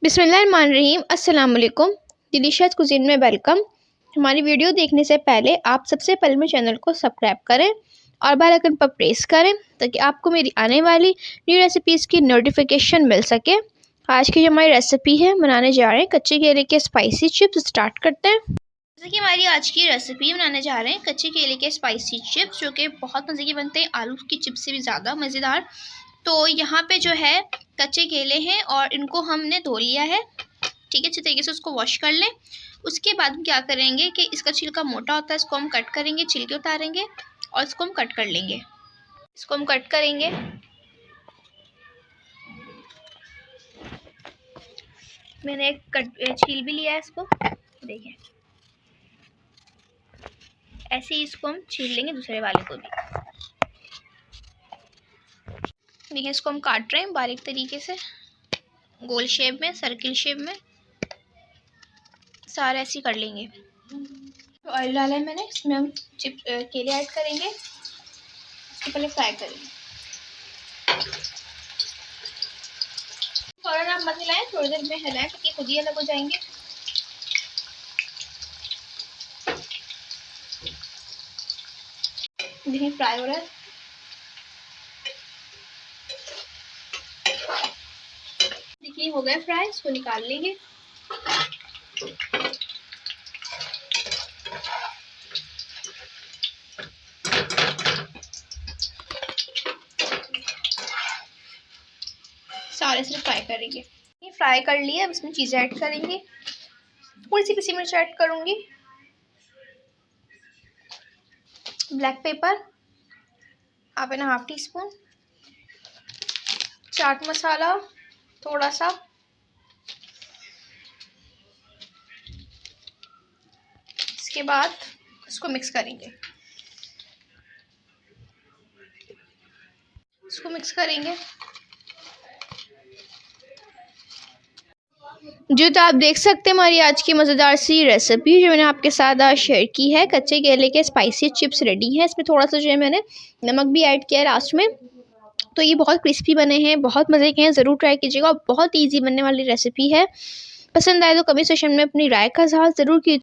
बिस्मिल्लाहिर्रहमानिर्रहीम। अस्सलाम वालेकुम। डिलीशियस कुज़ीन में वेलकम। हमारी वीडियो देखने से पहले आप सबसे पहले मेरे चैनल को सब्सक्राइब करें और बेल आइकन पर प्रेस करें ताकि आपको मेरी आने वाली न्यू रेसिपीज़ की नोटिफिकेशन मिल सके। आज की जो हमारी रेसिपी है, बनाने जा रहे हैं कच्चे केले के स्पाइसी चिप्स। स्टार्ट करते हैं। जैसे कि हमारी आज की रेसिपी बनाने जा रहे हैं कच्चे केले के स्पाइसी चिप्स, जो कि बहुत मज़े के बनते हैं, आलू की चिप्स से भी ज़्यादा मज़ेदार। तो यहाँ पे जो है कच्चे केले हैं और इनको हमने धो लिया है, ठीक है, अच्छी तरीके से उसको वॉश कर लें। उसके बाद हम क्या करेंगे कि इसका छिलका मोटा होता है, इसको हम कट करेंगे, छिलके उतारेंगे और इसको हम कट कर लेंगे। इसको हम कट करेंगे। मैंने एक छील भी लिया है इसको, देखिए ऐसे ही इसको हम छील लेंगे, दूसरे वाले को भी देखिए। इसको हम काट रहे हैं बारीक तरीके से, गोल शेप में, सर्किल शेप में, सारा ऐसे ही कर लेंगे। तो ऑयल डाला है मैंने, इसमें हम केले ऐड करेंगे। इसको पहले फ्राई करेंगे। फौरन आप मत हिलाएं, थोड़ी देर में हिलाएं क्योंकि खुद ही अलग हो जाएंगे। देखिए फ्राई हो रहा है। देखिए हो गया फ्राई, इसको निकाल लेंगे। सारे से फ्राई करेंगे। ये फ्राई कर लिया, अब इसमें चीज़ें ऐड करेंगे। थोड़ी सी पिसी मिर्च ऐड करूँगी, black pepper 1/2 teaspoon, chaat masala थोड़ा सा, इसके बाद इसको मिक्स करेंगे। इसको मिक्स करेंगे। जो तो आप देख सकते हैं हमारी आज की मज़ेदार सी रेसिपी जो मैंने आपके साथ आज शेयर की है, कच्चे केले के स्पाइसी चिप्स रेडी हैं। इसमें थोड़ा सा जो है मैंने नमक भी ऐड किया है लास्ट में। तो ये बहुत क्रिस्पी बने हैं, बहुत मज़े के हैं, ज़रूर ट्राई कीजिएगा। बहुत इजी बनने वाली रेसिपी है। पसंद आए तो कमेंट सेक्शन में अपनी राय का इज़हार ज़रूर कीजिए।